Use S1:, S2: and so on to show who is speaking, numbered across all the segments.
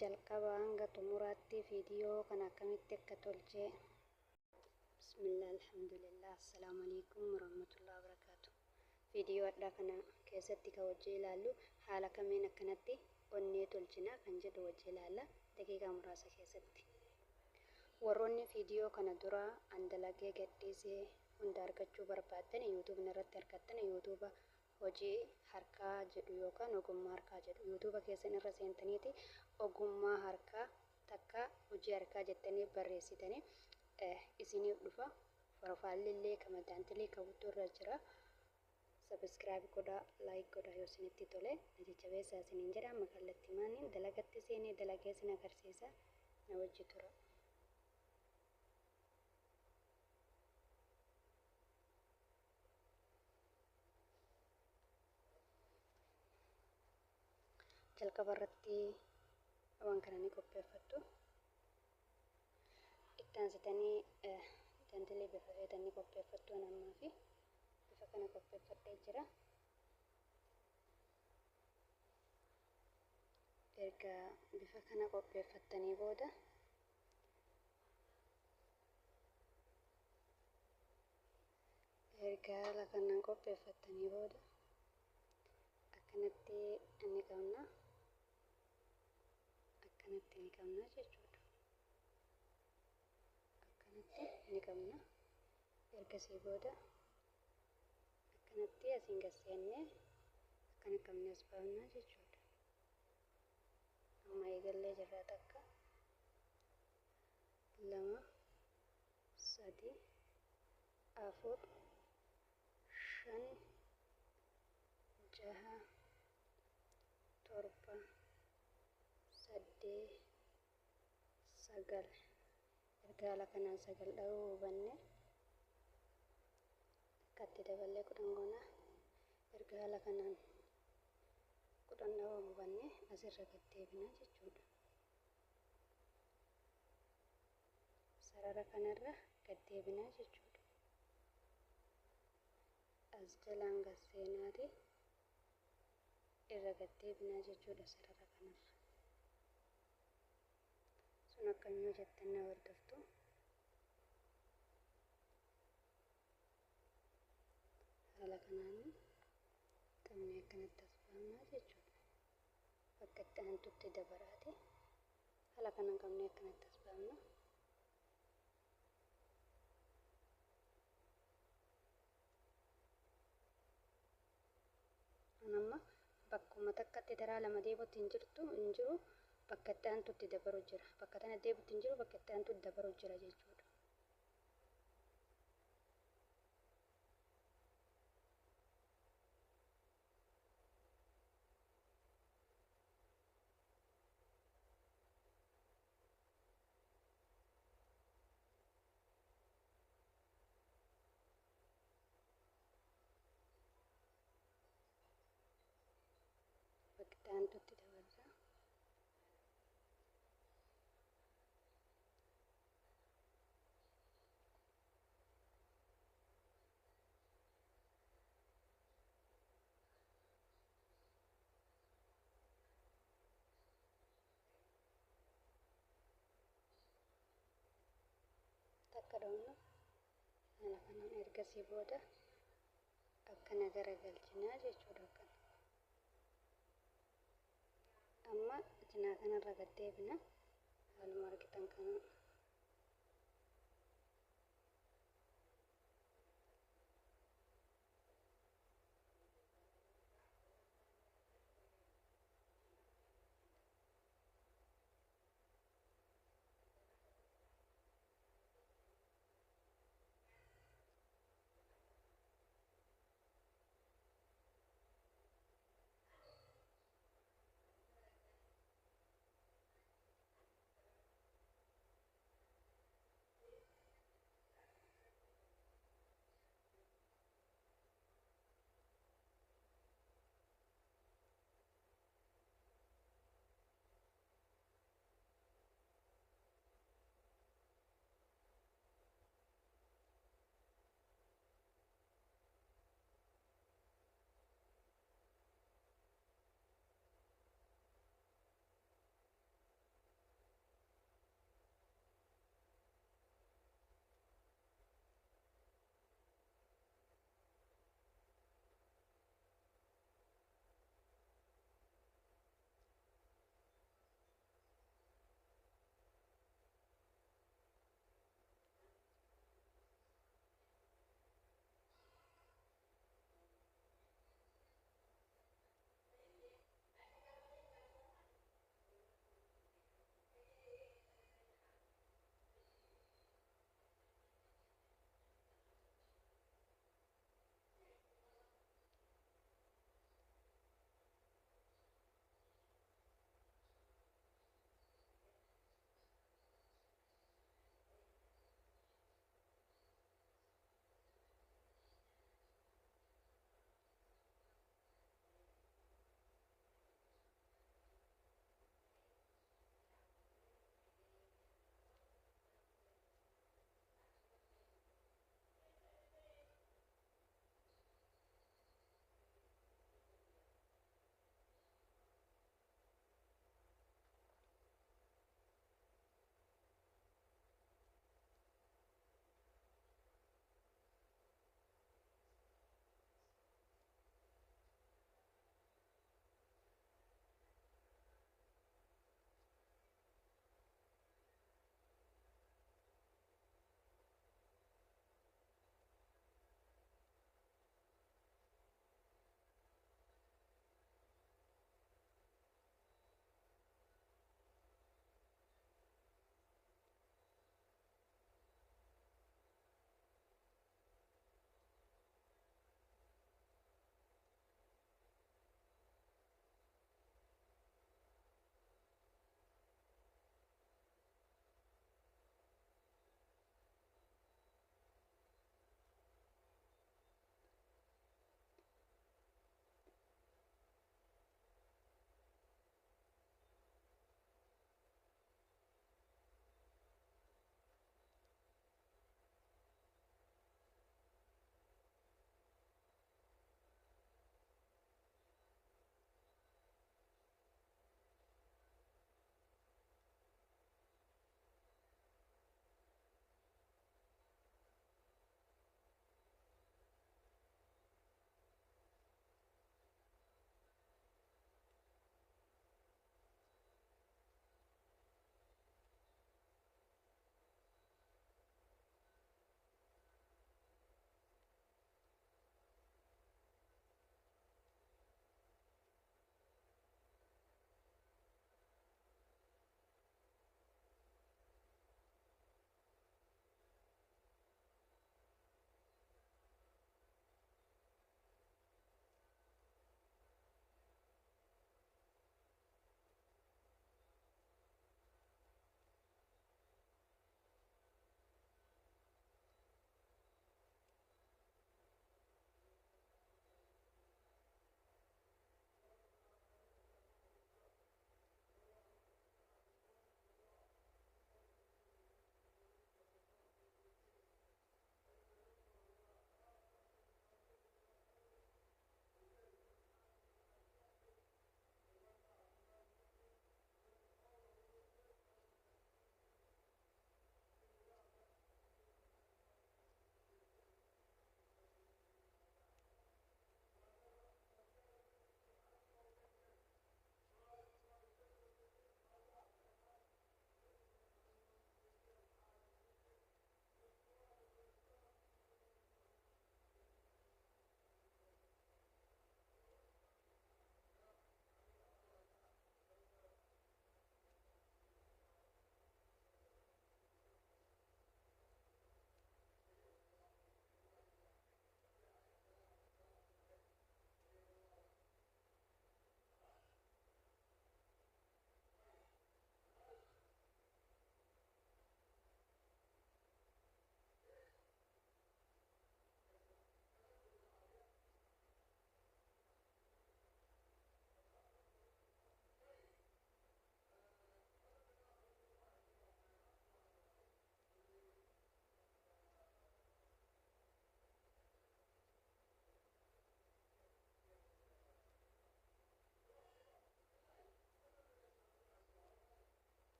S1: jalqaba hanga xumuraatti viidiyoo kana akkamitti akka tolche. Bismillah, alhamdulillah, assalaamu alaykum warahmatullahi wabarakaatu. Viidiyoo addaa kana keessatti kan wajjii ilaallu haala kamiin akkanatti onnee tolchina kan jedhu wajjii ilaalla daqiiqaa muraasa keessatti. Warroonni viidiyoo kana dura andalagee gadhiisee hunda argachuu barbaaddan YouTube irratti argattan YouTube hojii harkaa jedhu yookaan ogummaa harkaa jedhu YouTube keessan irra seentaniiti ogummaa harkaa takka hojii harkaa jettanii barreessitanii isiniif dhufa. Profaayilii illee kamaantilii qabutu irra jira. Subscribe godhaa, like godhaa yoo isinitti tole naticha beesaa isiniin jedha. Makallatti maaniin dalagatti seenee dalagee isin agarsiisa na wajji tura. Jalqaba irratti waan kana ni qopheeffattu. Itti aansitanii dandeellee bifa feetanii qopheeffattu. Ammaa fi bifa kana qopheeffadhee jira. Erga bifa kana qopheeffattanii booda akkanatti ni qabna. Akkanatti ni qabna jechuudha. Akkanatti ni qabna. Ergasii booda akkanatti asiin gasseennee akkana qabnee as baafna jechuudha. Amma eegallee jirraa takka 2 3 4 5 6 7 8 9 erga haala kanaan 9 dha'uu hubanne akkatti daballee 10 goona. Erga haala kanaan 10 dha'uu hubanne asirra gaddeebina jechuudha. Sarara kanarra gaddeebina jechuudha. As jalaan gasseenaati irra gaddeebina jechuudha sarara kanarra. Sun akkamii jettan na hordoftu. Haala kanaan qabnee akkanatti as baafna jechuudha. Bakka itti aantutti dabaraati. Haala kanaan qabnee akkanatti as baafna. Amma bakkuma takkatti daraa lama deebi'utti hin jiru bakka itti aantutti dabaru jira. Bakka tana deebi'utti hin jiru bakka itti aantutti dabaru jira jechuudha. Bakka itti aantutti dabarra. Takka dhawna haala kanaan ergasii booda akkana garagalchinaa jechuudha. Akkana amma cinaa kanarra gaddeebina haaluma argitan kana.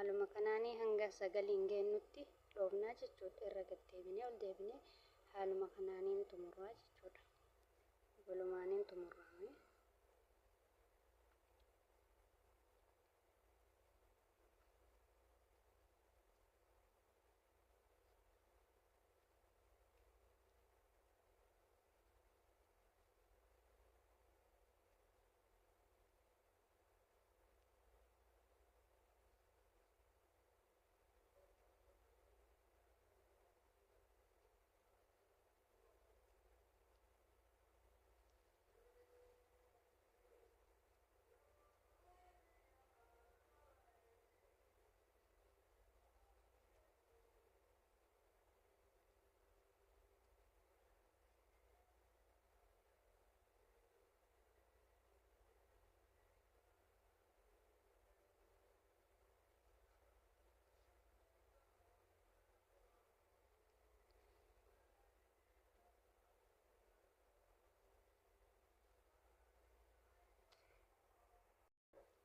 S1: haaluma kanaanii hanga 9 geennutti dhoofnaa jechuudha. Irra gad deebinee ol deebinee haaluma kanaaniin xumurraa jechuudha. Walumaaniin xumurraame.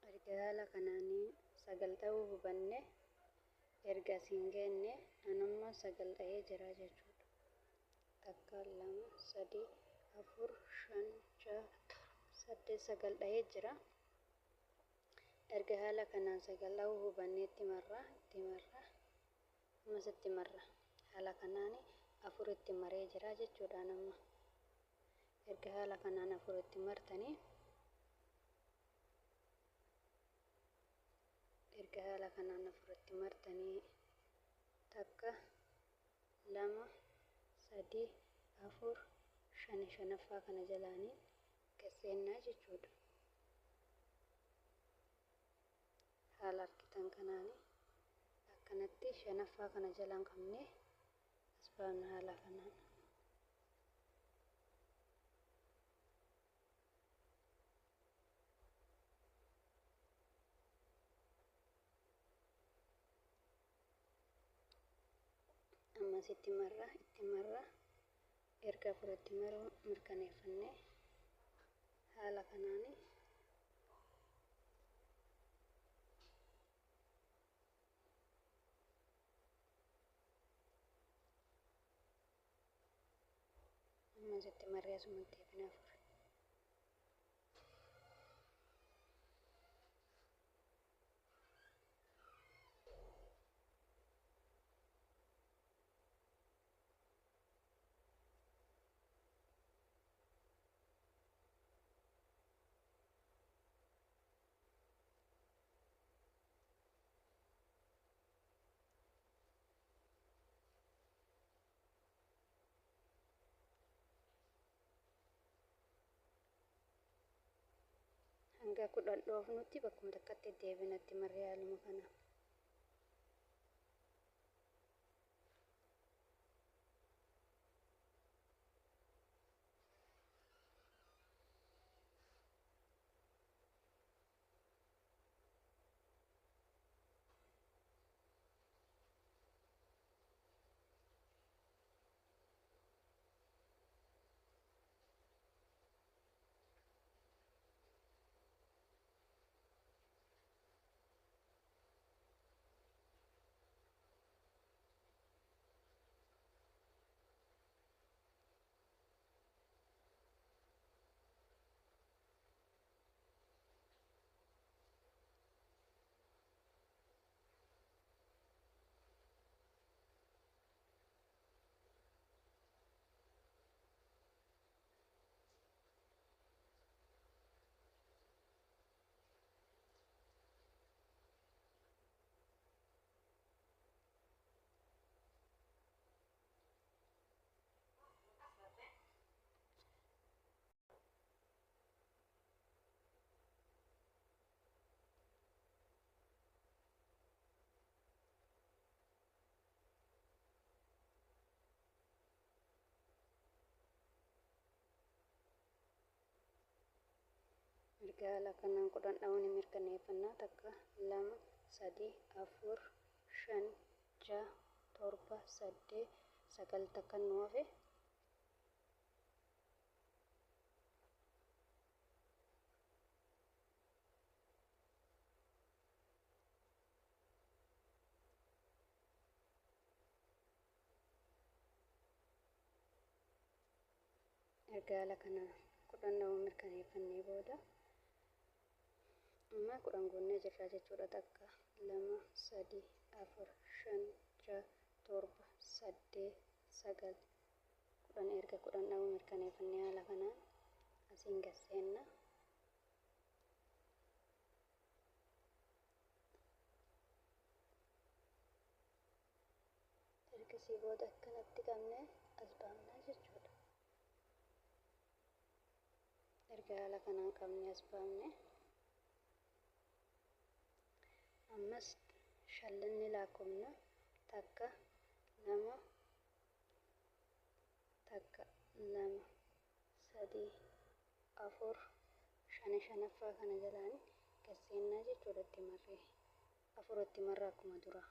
S1: Erga haala kanaanii 9 ta'uu hubanne erga asiin geenne anamma 9 ta'ee jira jechuudha. Takka 2 3 4 5 6 7 9 ta'ee jira. Erga haala kanaan 9 ta'uu hubanne itti marra ammas itti marra. Haala kanaanii 4 itti maree jira jechuudha namma. Erga haala kanaan 4 itti martanii takka 2 3 4 5 shanaffaa kana jalaanii gaseennaa jechuudha. Haala argitan kanaanii akkanatti shanaffaa kana jalaan qabnee as baafna haala kanaan. Ammas itti marra erga 4 itti maruu mirkaneeffannee haala kanaanii ammas itti marree asumatti eebina 4. Hanga 10 dhoofnutti bakkuma takkatti deebinatti marree haaluma kanaan. Erga haala kanaan 10 dha'uu ni mirkaneeffannaa. Takka 2 3 4 5 6 7 8 9 takka nu hafe erga haala kana 10 ta'uu mirkaneeffannee booda amma 10 goonee jirra jechuudha. Takka 2 3 4 5 6 7 8 9 10 erga 10 ta'uu mirkaneeffannee haala kanaan asiin gasseenna. Ergasii booda akkanatti qabnee as baafnaa jechuudha. Erga haala kanaan qabnee as baafne ammas shallanni lakkoofna takka 2 takka 2 3 4 5 shanaffaa kana jalaan gasseenna jechuudha. Itti marree afuritti marra akkuma dura.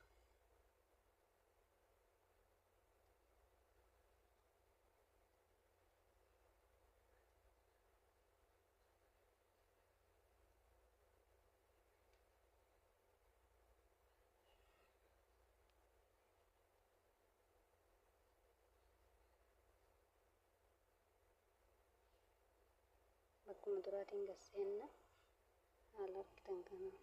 S1: Akkuma duraatiin gasseenna haala argitan kana.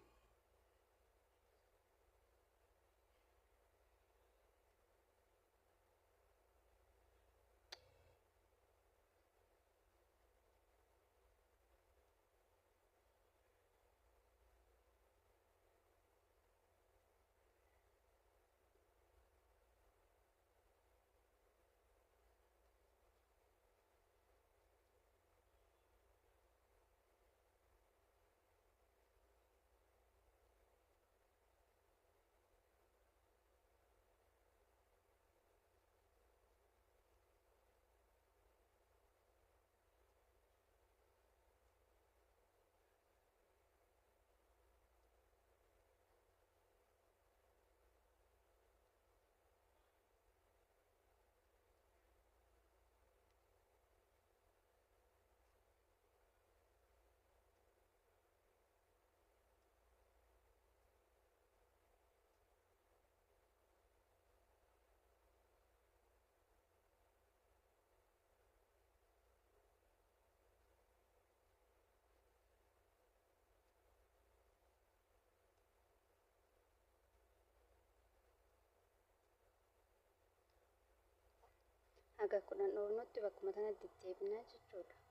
S1: Haga 10 dhoofnutti bakkuma sanatti deebinaa jechuudha.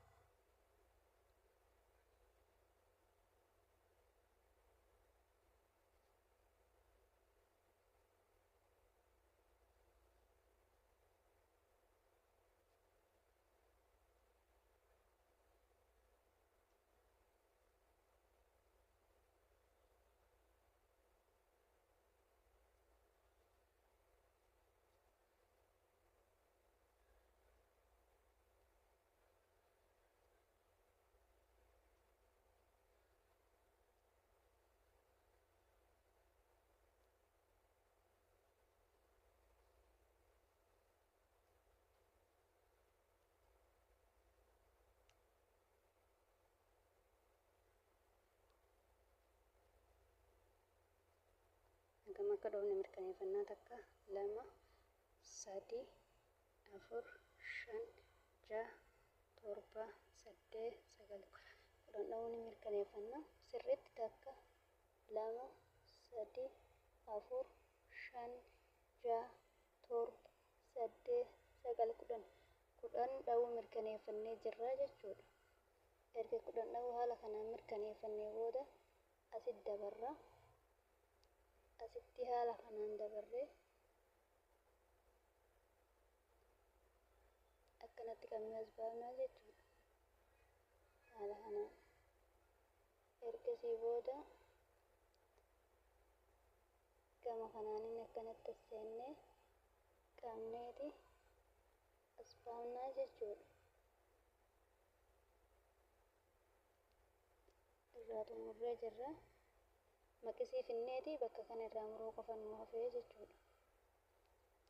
S1: Hangam akka dhoofne mirkaneeffannaa takka 2 3 4 5 6 7 8 9 10 dha'uun mirkaneeffannaa sirriitti takka 2 3 4 5 6 7 8 9 10 dha'uu mirkaneeffannee jirra jechuudha. Erga 10 dha'uu haala kanaan mirkaneeffannee booda asitti dabarra. Asitti haala kanaan dabarree akkanatti qabnee as baafnaa jechuudha. Haala kanaan ergasii booda gama kanaanin akkanatti as seennee qabneeti as baafnaa jechuudha. Irraa xumurree jirra. Maqisii finneeti bakka kana irraa muruu qofa nu hafee jechuudha.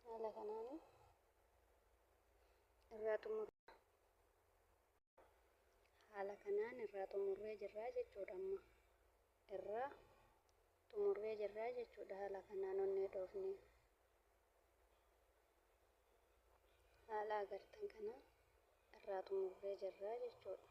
S1: Haala kanaan irraa xumurree jirra jechuudha. Amma irraa xumurree jirra jechuudha. Haala kanaan onnee dhoofnee haala agartan kana irraa xumurree jirra jechuudha.